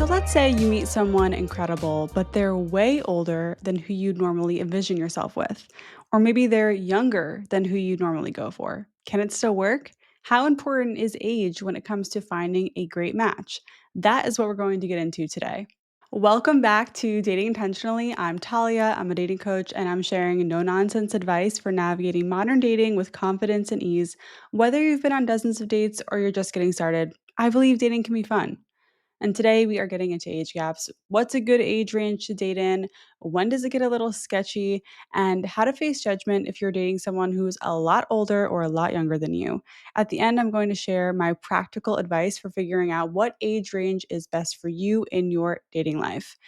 So let's say you meet someone incredible, but they're way older than who you'd normally envision yourself with. Or maybe they're younger than who you'd normally go for. Can it still work? How important is age when it comes to finding a great match? That is what we're going to get into today. Welcome back to Dating Intentionally. I'm Talia, I'm a dating coach, and I'm sharing no nonsense advice for navigating modern dating with confidence and ease. Whether you've been on dozens of dates or you're just getting started, I believe dating can be fun. And today we are getting into age gaps. What's a good age range to date in? When does it get a little sketchy? And how to face judgment if you're dating someone who's a lot older or a lot younger than you. At the end, I'm going to share my practical advice for figuring out what age range is best for you in your dating life.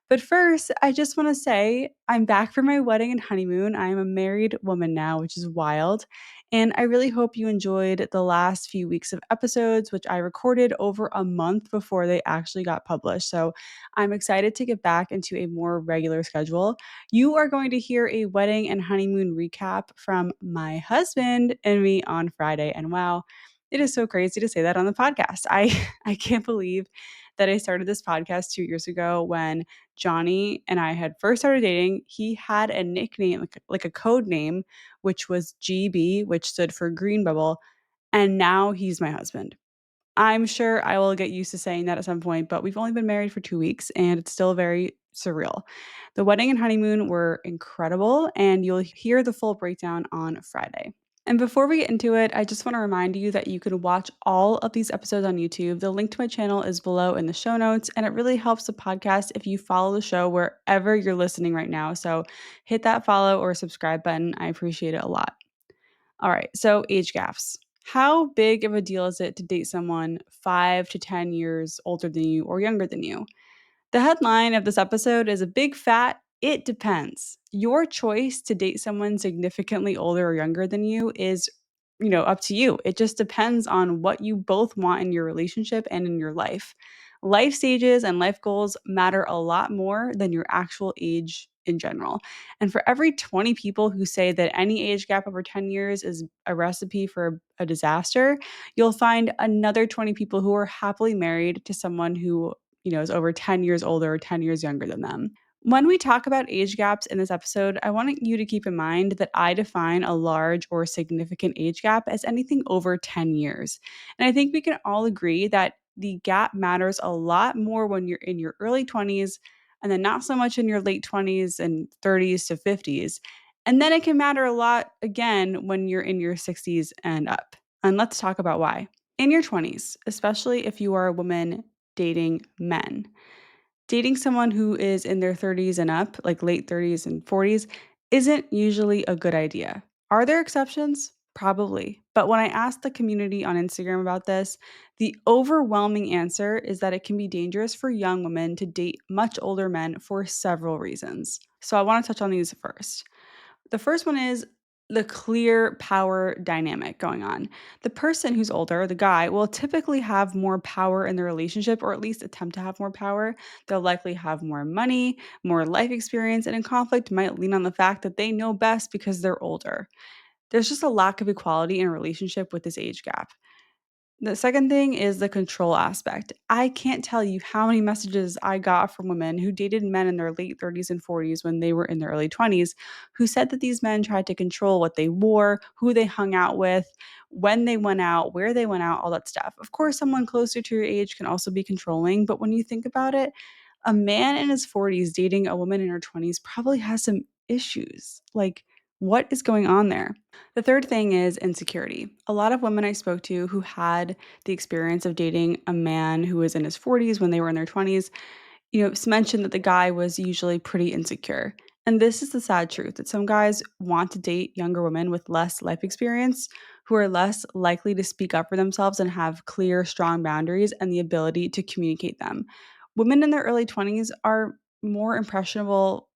But first, I just want to say I'm back for my wedding and honeymoon. I am a married woman now, which is wild. And I really hope you enjoyed the last few weeks of episodes, which I recorded over a month before they actually got published. So I'm excited to get back into a more regular schedule. You are going to hear a wedding and honeymoon recap from my husband and me on Friday. And wow, it is so crazy to say that on the podcast. I can't believe that I started this podcast 2 years ago when Johnny and I had first started dating. He had a nickname, like a code name, which was GB, which stood for Green Bubble. And now he's my husband. I'm sure I will get used to saying that at some point, but we've only been married for 2 weeks and it's still very surreal. The wedding and honeymoon were incredible, and you'll hear the full breakdown on Friday. And before we get into it, I just want to remind you that you can watch all of these episodes on YouTube. The link to my channel is below in the show notes, and it really helps the podcast if you follow the show wherever you're listening right now. So hit that follow or subscribe button. I appreciate it a lot. All right, so age gaps. How big of a deal is it to date someone 5 to 10 years older than you or younger than you? The headline of this episode is a big fat "it depends." Your choice to date someone significantly older or younger than you is, up to you. It just depends on what you both want in your relationship and in your life. Life stages and life goals matter a lot more than your actual age in general. And for every 20 people who say that any age gap over 10 years is a recipe for a disaster, you'll find another 20 people who are happily married to someone who is over 10 years older or 10 years younger than them. When we talk about age gaps in this episode, I want you to keep in mind that I define a large or significant age gap as anything over 10 years. And I think we can all agree that the gap matters a lot more when you're in your early 20s and then not so much in your late 20s and 30s to 50s. And then it can matter a lot again when you're in your 60s and up. And let's talk about why. In your 20s, especially if you are a woman dating men. Dating someone who is in their 30s and up, like late 30s and 40s, isn't usually a good idea. Are there exceptions? Probably. But when I asked the community on Instagram about this, the overwhelming answer is that it can be dangerous for young women to date much older men for several reasons. So I want to touch on these first. The first one is the clear power dynamic going on. The person who's older, the guy, will typically have more power in the relationship, or at least attempt to have more power. They'll likely have more money, more life experience, and in conflict might lean on the fact that they know best because they're older. There's just a lack of equality in a relationship with this age gap. The second thing is the control aspect. I can't tell you how many messages I got from women who dated men in their late 30s and 40s when they were in their early 20s who said that these men tried to control what they wore, who they hung out with, when they went out, where they went out, all that stuff. Of course, someone closer to your age can also be controlling, but when you think about it, a man in his 40s dating a woman in her 20s probably has some issues. Like, what is going on there? The third thing is insecurity. A lot of women I spoke to who had the experience of dating a man who was in his 40s when they were in their 20s, mentioned that the guy was usually pretty insecure. And this is the sad truth that some guys want to date younger women with less life experience who are less likely to speak up for themselves and have clear, strong boundaries and the ability to communicate them. Women in their early 20s are more impressionable.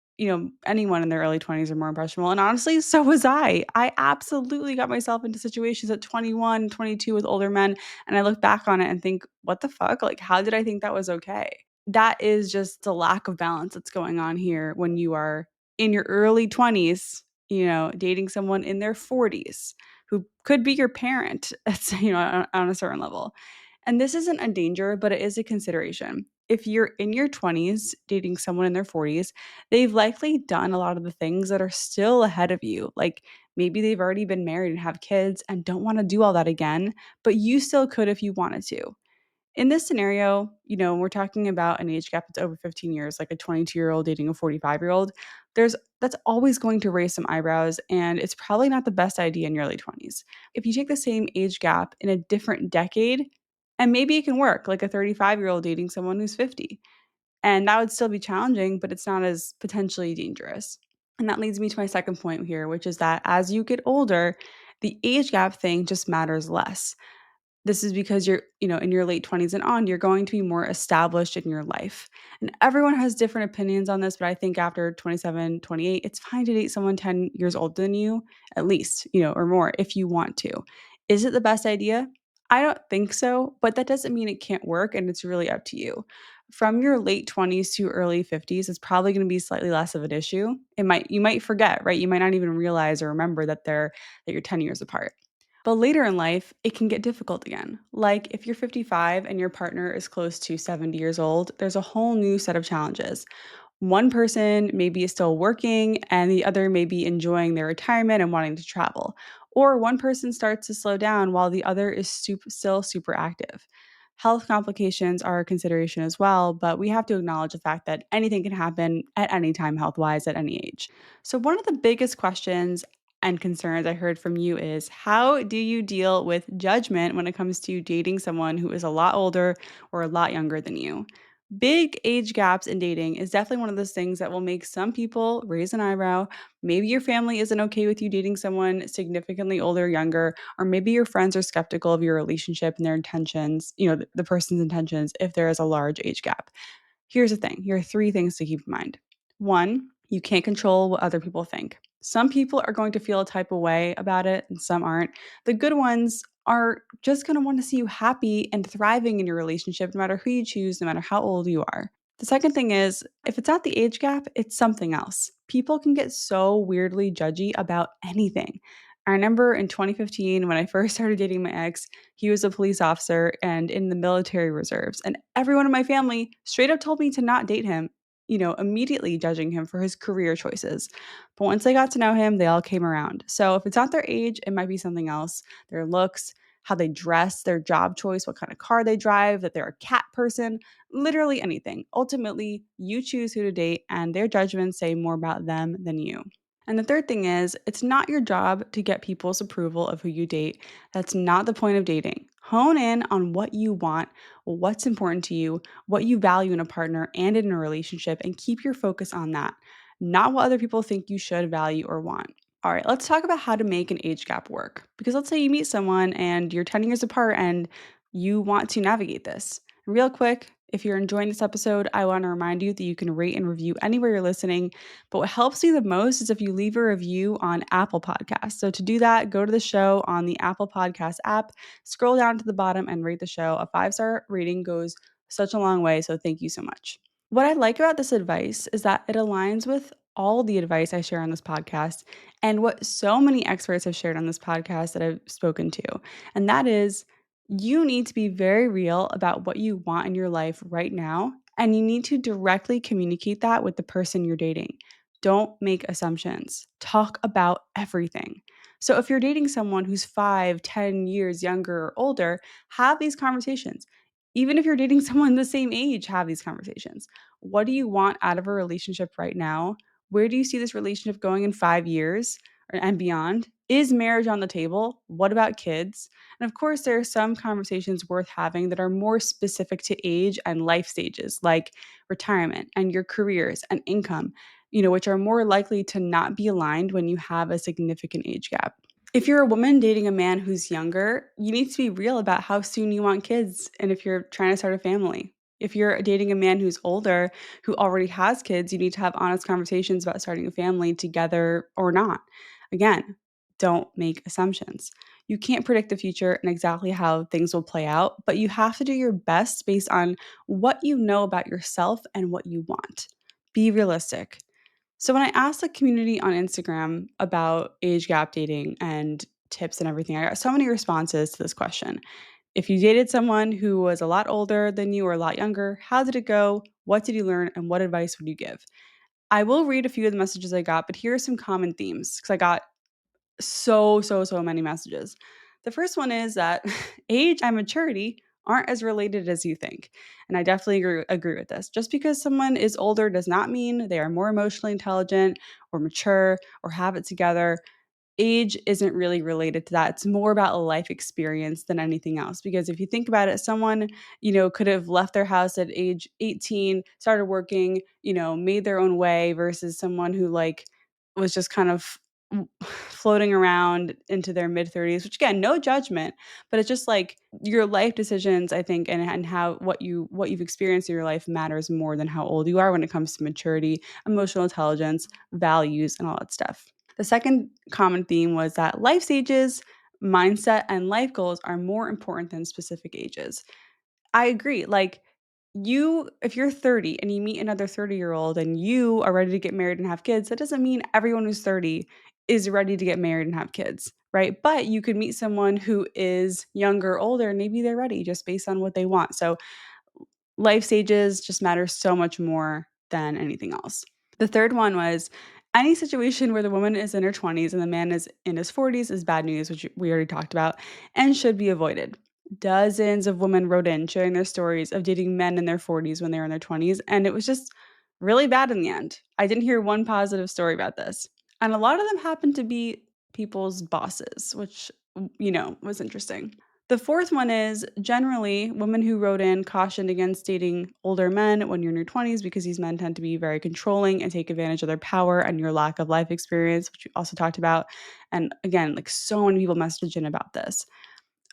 Anyone in their early 20s are more impressionable. And honestly, so was I. I absolutely got myself into situations at 21, 22 with older men. And I look back on it and think, what the fuck? Like, how did I think that was okay? That is just the lack of balance that's going on here when you are in your early 20s, dating someone in their 40s who could be your parent. That's, on a certain level. And this isn't a danger, but it is a consideration. If you're in your 20s dating someone in their 40s, they've likely done a lot of the things that are still ahead of you. Like maybe they've already been married and have kids and don't want to do all that again, but you still could if you wanted to. In this scenario, we're talking about an age gap that's over 15 years, like a 22-year-old dating a 45-year-old. That's always going to raise some eyebrows, and it's probably not the best idea in your early 20s. If you take the same age gap in a different decade, and maybe it can work, like a 35-year-old dating someone who's 50. And that would still be challenging, but it's not as potentially dangerous. And that leads me to my second point here, which is that as you get older, the age gap thing just matters less. This is because you're in your late 20s and on, you're going to be more established in your life. And everyone has different opinions on this, but I think after 27, 28, it's fine to date someone 10 years older than you, at least, or more if you want to. Is it the best idea? I don't think so, but that doesn't mean it can't work, and it's really up to you. From your late 20s to early 50s, it's probably going to be slightly less of an issue. You might forget, right? You might not even realize or remember that you're 10 years apart. But later in life, it can get difficult again. Like if you're 55 and your partner is close to 70 years old, there's a whole new set of challenges. One person maybe is still working and the other may be enjoying their retirement and wanting to travel. Or one person starts to slow down while the other is still super active. Health complications are a consideration as well, but we have to acknowledge the fact that anything can happen at any time, health wise, at any age. So, one of the biggest questions and concerns I heard from you is how do you deal with judgment when it comes to dating someone who is a lot older or a lot younger than you? Big age gaps in dating is definitely one of those things that will make some people raise an eyebrow. Maybe your family isn't okay with you dating someone significantly older or younger, or maybe your friends are skeptical of your relationship and their intentions, the person's intentions if there is a large age gap. Here's the thing, here are three things to keep in mind. One, you can't control what other people think. Some people are going to feel a type of way about it, and some aren't. The good ones are just going to want to see you happy and thriving in your relationship, no matter who you choose, no matter how old you are. The second thing is, if it's not the age gap, it's something else. People can get so weirdly judgy about anything. I remember in 2015 when I first started dating my ex, he was a police officer and in the military reserves. And everyone in my family straight up told me to not date him, immediately judging him for his career choices. But once they got to know him, they all came around. So if it's not their age, it might be something else, their looks, how they dress, their job choice, what kind of car they drive, that they're a cat person, literally anything. Ultimately, you choose who to date, and their judgments say more about them than you. And the third thing is, it's not your job to get people's approval of who you date. That's not the point of dating. Hone in on what you want, what's important to you, what you value in a partner and in a relationship, and keep your focus on that, not what other people think you should value or want. All right, let's talk about how to make an age gap work. Because let's say you meet someone and you're 10 years apart and you want to navigate this. Real quick, if you're enjoying this episode, I want to remind you that you can rate and review anywhere you're listening. But what helps me the most is if you leave a review on Apple Podcasts. So to do that, go to the show on the Apple Podcast app, scroll down to the bottom and rate the show. A 5-star rating goes such a long way. So thank you so much. What I like about this advice is that it aligns with all the advice I share on this podcast and what so many experts have shared on this podcast that I've spoken to. And that is, you need to be very real about what you want in your life right now. And you need to directly communicate that with the person you're dating. Don't make assumptions. Talk about everything. So if you're dating someone who's 5, 10 years younger or older, have these conversations. Even if you're dating someone the same age, have these conversations. What do you want out of a relationship right now? Where do you see this relationship going in 5 years and beyond? Is marriage on the table? What about kids? And of course, there are some conversations worth having that are more specific to age and life stages, like retirement and your careers and income, which are more likely to not be aligned when you have a significant age gap. If you're a woman dating a man who's younger, you need to be real about how soon you want kids and if you're trying to start a family. If you're dating a man who's older, who already has kids, you need to have honest conversations about starting a family together or not. Again, don't make assumptions. You can't predict the future and exactly how things will play out, but you have to do your best based on what you know about yourself and what you want. Be realistic. So when I asked the community on Instagram about age gap dating and tips and everything, I got so many responses to this question. If you dated someone who was a lot older than you or a lot younger, how did it go? What did you learn? And what advice would you give? I will read a few of the messages I got, but here are some common themes because I got so many messages. The first one is that age and maturity aren't as related as you think. And I definitely agree with this. Just because someone is older does not mean they are more emotionally intelligent or mature or have it together. Age isn't really related to that. It's more about a life experience than anything else. Because if you think about it, someone, could have left their house at age 18, started working, made their own way versus someone who was just kind of floating around into their mid 30s, which again, no judgment, but it's just like your life decisions, I think, and how what you've experienced in your life matters more than how old you are when it comes to maturity, emotional intelligence, values, and all that stuff. The second common theme was that life stages, mindset, and life goals are more important than specific ages. I agree. If you're 30 and you meet another 30-year-old and you are ready to get married and have kids, that doesn't mean everyone who's 30 is ready to get married and have kids, right? But you could meet someone who is younger, older, and maybe they're ready just based on what they want. So life stages just matter so much more than anything else. The third one was any situation where the woman is in her 20s and the man is in his 40s is bad news, which we already talked about, and should be avoided. Dozens of women wrote in sharing their stories of dating men in their 40s when they were in their 20s, and it was just really bad in the end. I didn't hear one positive story about this. And a lot of them happened to be people's bosses, which, was interesting. The fourth one is generally women who wrote in cautioned against dating older men when you're in your 20s because these men tend to be very controlling and take advantage of their power and your lack of life experience, which we also talked about. And again, so many people messaged in about this.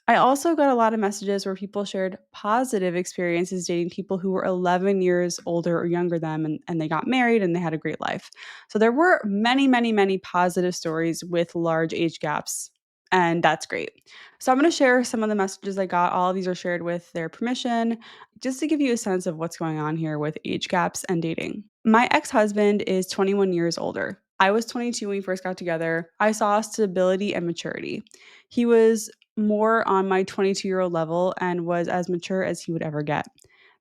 I also got a lot of messages where people shared positive experiences dating people who were 11 years older or younger than them and they got married and they had a great life. So there were many positive stories with large age gaps, and that's great. So I'm going to share some of the messages I got. All of these are shared with their permission, just to give you a sense of what's going on here with age gaps and dating. My ex husband is 21 years older. I was 22 when we first got together. I saw stability and maturity. He was more on my 22-year-old level and was as mature as he would ever get.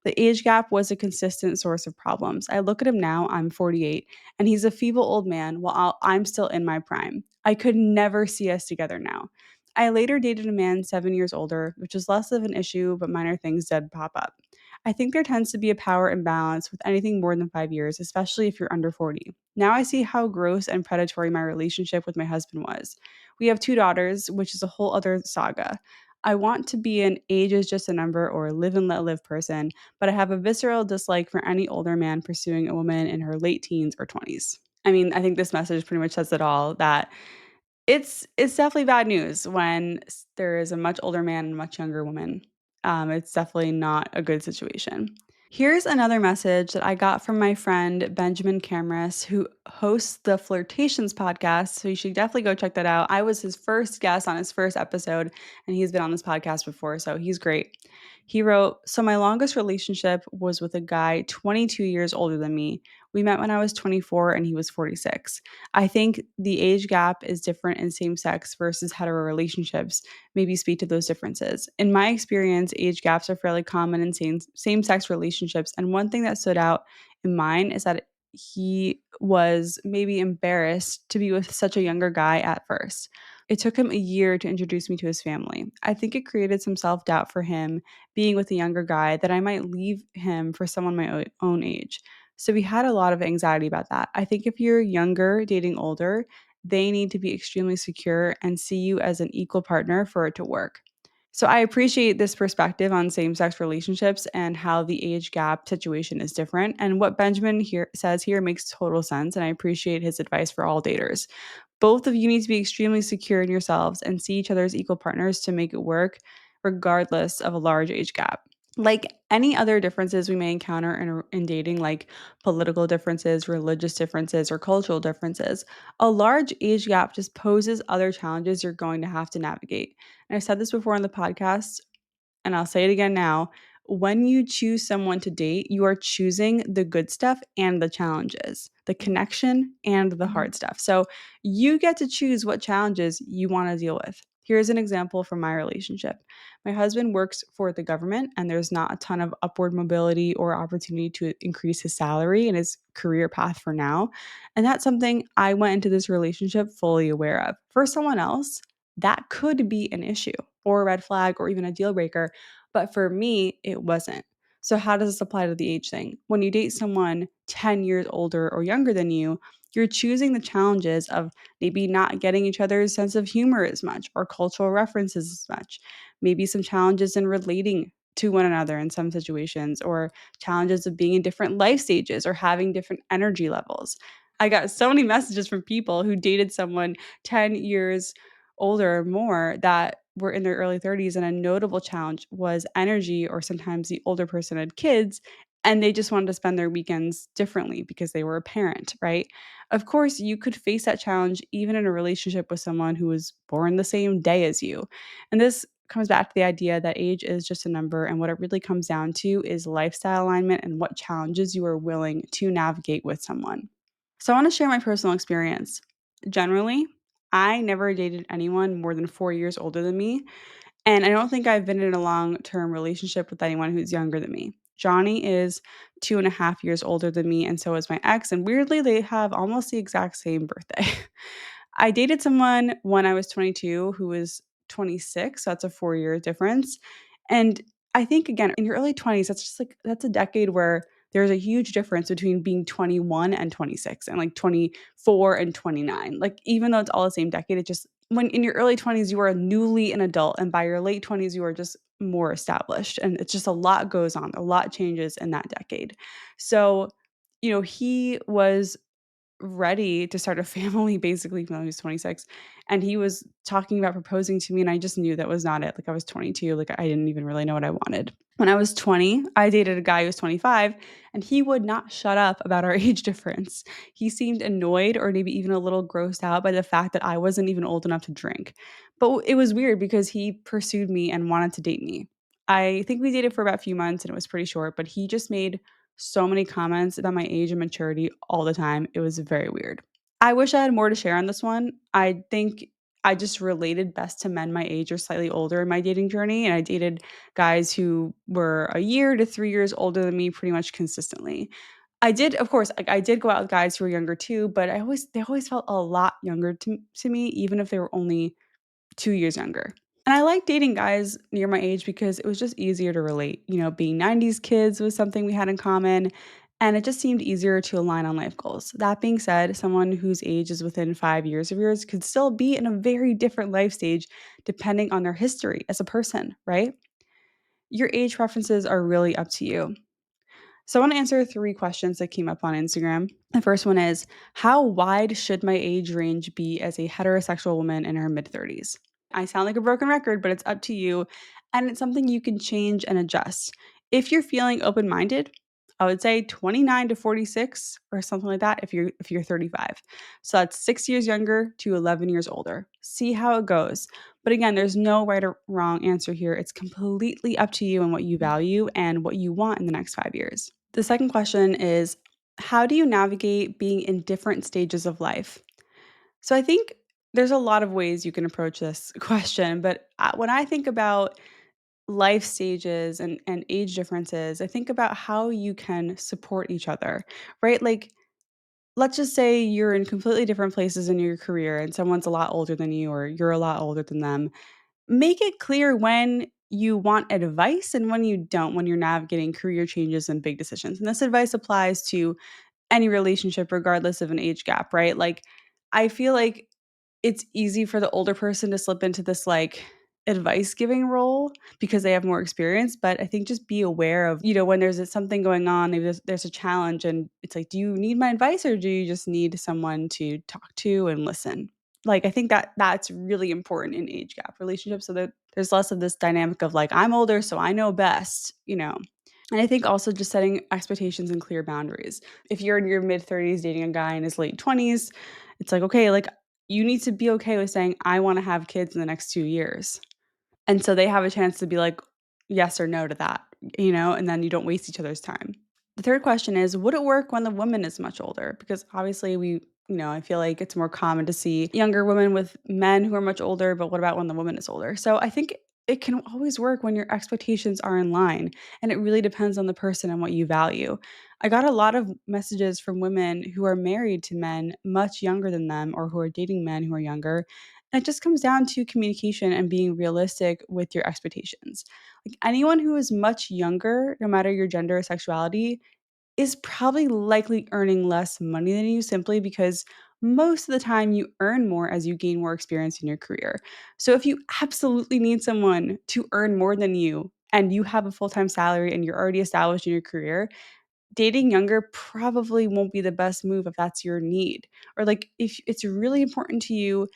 The age gap was a consistent source of problems. I look at him now, I'm 48, and he's a feeble old man while I'm still in my prime. I could never see us together now. I later dated a man 7 years older, which is less of an issue, but minor things did pop up. I think there tends to be a power imbalance with anything more than 5 years, especially if you're under 40. Now I see how gross and predatory my relationship with my husband was. We have two daughters, which is a whole other saga. I want to be an age is just a number or live and let live person, but I have a visceral dislike for any older man pursuing a woman in her late teens or 20s. I mean, I think this message pretty much says it all that it's definitely bad news when there is a much older man and a much younger woman. It's definitely not a good situation. Here's another message that I got from my friend Benjamin Cameras, who hosts the Flirtations podcast. So you should definitely go check that out. I was his first guest on his first episode, and he's been on this podcast before, so he's great. He wrote, "So my longest relationship was with a guy 22 years older than me. We met when I was 24 and he was 46. I think the age gap is different in same sex versus hetero relationships. Maybe speak to those differences. In my experience, age gaps are fairly common in same sex relationships. And one thing that stood out in mine is that he was maybe embarrassed to be with such a younger guy at first. It took him a year to introduce me to his family. I think it created some self doubt for him being with a younger guy that I might leave him for someone my own age. So we had a lot of anxiety about that. I think if you're younger dating older, they need to be extremely secure and see you as an equal partner for it to work. So I appreciate this perspective on same-sex relationships and how the age gap situation is different. And what Benjamin here says here makes total sense. And I appreciate his advice for all daters. Both of you need to be extremely secure in yourselves and see each other as equal partners to make it work, regardless of a large age gap. Like any other differences we may encounter in dating, like political differences, religious differences, or cultural differences, a large age gap just poses other challenges you're going to have to navigate. And I've said this before on the podcast, and I'll say it again now. When you choose someone to date, you are choosing the good stuff and the challenges, the connection and the hard stuff. So you get to choose what challenges you want to deal with. Here's an example from my relationship. My husband works for the government, and there's not a ton of upward mobility or opportunity to increase his salary and his career path for now. And that's something I went into this relationship fully aware of. For someone else, that could be an issue or a red flag or even a deal breaker. But for me, it wasn't. So, how does this apply to the age thing? When you date someone 10 years older or younger than you, you're choosing the challenges of maybe not getting each other's sense of humor as much or cultural references as much. Maybe some challenges in relating to one another in some situations, or challenges of being in different life stages or having different energy levels. I got so many messages from people who dated someone 10 years older or more that were in their early 30s, and a notable challenge was energy, or sometimes the older person had kids and they just wanted to spend their weekends differently because they were a parent, right? Of course, you could face that challenge even in a relationship with someone who was born the same day as you. And this comes back to the idea that age is just a number, and what it really comes down to is lifestyle alignment and what challenges you are willing to navigate with someone. So I want to share my personal experience. Generally, I never dated anyone more than 4 years older than me. And I don't think I've been in a long term relationship with anyone who's younger than me. Johnny is 2.5 years older than me, and so is my ex. And weirdly, they have almost the exact same birthday. I dated someone when I was 22 who was 26. So that's a 4 year difference. And I think, again, in your early 20s, that's just like, that's a decade where there's a huge difference between being 21 and 26 and like 24 and 29. Like, even though it's all the same decade, it just, when in your early 20s, you are newly an adult. And by your late 20s, you are just more established. And it's just a lot goes on, a lot changes in that decade. So, he was ready to start a family basically when I was 26. And he was talking about proposing to me, and I just knew that was not it. Like, I was 22, like I didn't even really know what I wanted. When I was 20, I dated a guy who was 25, and he would not shut up about our age difference. He seemed annoyed or maybe even a little grossed out by the fact that I wasn't even old enough to drink. But it was weird because he pursued me and wanted to date me. I think we dated for about a few months and it was pretty short, but he just made so many comments about my age and maturity all the time. It was very weird. I wish I had more to share on this one. I think I just related best to men my age or slightly older in my dating journey. And I dated guys who were a year to 3 years older than me pretty much consistently. I did, of course, like I did go out with guys who were younger too, but they always felt a lot younger to me, even if they were only 2 years younger. And I like dating guys near my age because it was just easier to relate. Being 90s kids was something we had in common, and it just seemed easier to align on life goals. That being said, someone whose age is within 5 years of yours could still be in a very different life stage depending on their history as a person, right? Your age preferences are really up to you. So I want to answer 3 questions that came up on Instagram. The first one is, how wide should my age range be as a heterosexual woman in her mid 30s? I sound like a broken record, but it's up to you. And it's something you can change and adjust. If you're feeling open minded, I would say 29 to 46 or something like that if you're 35. So that's 6 years younger to 11 years older. See how it goes. But again, there's no right or wrong answer here. It's completely up to you and what you value and what you want in the next 5 years. The second question is, how do you navigate being in different stages of life? So I think there's a lot of ways you can approach this question, but when I think about life stages and age differences, I think about how you can support each other, right? Like, let's just say you're in completely different places in your career and someone's a lot older than you or you're a lot older than them. Make it clear when you want advice and when you don't, when you're navigating career changes and big decisions. And this advice applies to any relationship regardless of an age gap, right? Like, I feel like it's easy for the older person to slip into this like advice giving role because they have more experience, but I think just be aware of, when something going on, maybe there's a challenge and it's like, do you need my advice or do you just need someone to talk to and listen? Like, I think that that's really important in age gap relationships, so that there's less of this dynamic of like, I'm older so I know best. And I think also just setting expectations and clear boundaries. If you're in your mid 30s dating a guy in his late 20s, it's like, okay, like, you need to be okay with saying, I want to have kids in the next 2 years. And so they have a chance to be like, yes or no to that, and then you don't waste each other's time. The third question is, would it work when the woman is much older? Because obviously we I feel like it's more common to see younger women with men who are much older, but what about when the woman is older? So I think it can always work when your expectations are in line, and it really depends on the person and what you value. I got a lot of messages from women who are married to men much younger than them or who are dating men who are younger. And it just comes down to communication and being realistic with your expectations. Like anyone who is much younger, no matter your gender or sexuality, is probably likely earning less money than you simply because most of the time you earn more as you gain more experience in your career. So if you absolutely need someone to earn more than you and you have a full-time salary and you're already established in your career, dating younger probably won't be the best move if that's your need. Or like if it's really important to you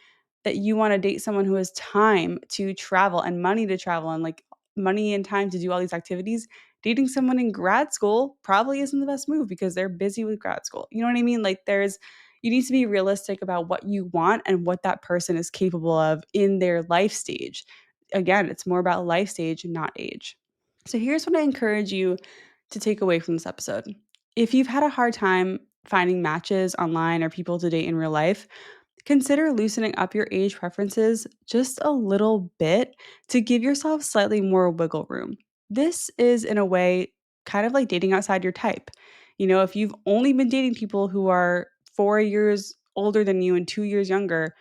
that you want to date someone who has time to travel and money to travel and like money and time to do all these activities, dating someone in grad school probably isn't the best move because they're busy with grad school. You know what I mean? Like you need to be realistic about what you want and what that person is capable of in their life stage. Again, it's more about life stage, not age. So here's what I encourage you to take away from this episode. If you've had a hard time finding matches online or people to date in real life, consider loosening up your age preferences just a little bit to give yourself slightly more wiggle room. This is, in a way, kind of like dating outside your type. If you've only been dating people who are 4 years older than you and 2 years younger,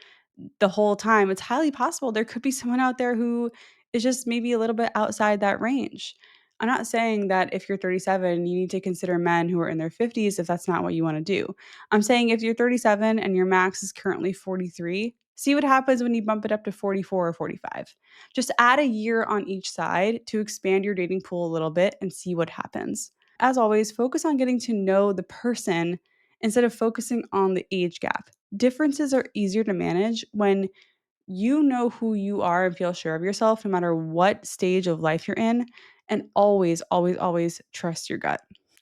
the whole time, it's highly possible there could be someone out there who is just maybe a little bit outside that range. I'm not saying that if you're 37, you need to consider men who are in their 50s if that's not what you want to do. I'm saying if you're 37 and your max is currently 43, see what happens when you bump it up to 44 or 45. Just add a year on each side to expand your dating pool a little bit and see what happens. As always, focus on getting to know the person instead of focusing on the age gap. Differences are easier to manage when you know who you are and feel sure of yourself no matter what stage of life you're in. And always, always, always trust your gut.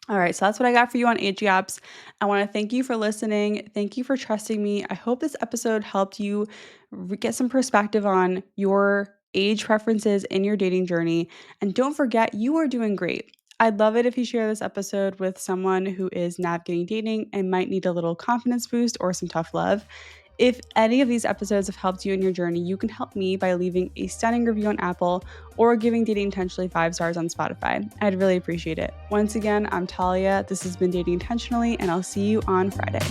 All right, so that's what I got for you on age gaps. I want to thank you for listening. Thank you for trusting me. I hope this episode helped you get some perspective on your age preferences in your dating journey. And don't forget, you are doing great. I'd love it if you share this episode with someone who is navigating dating and might need a little confidence boost or some tough love. If any of these episodes have helped you in your journey, you can help me by leaving a stunning review on Apple or giving Dating Intentionally 5 stars on Spotify. I'd really appreciate it. Once again, I'm Talia. This has been Dating Intentionally, and I'll see you on Friday.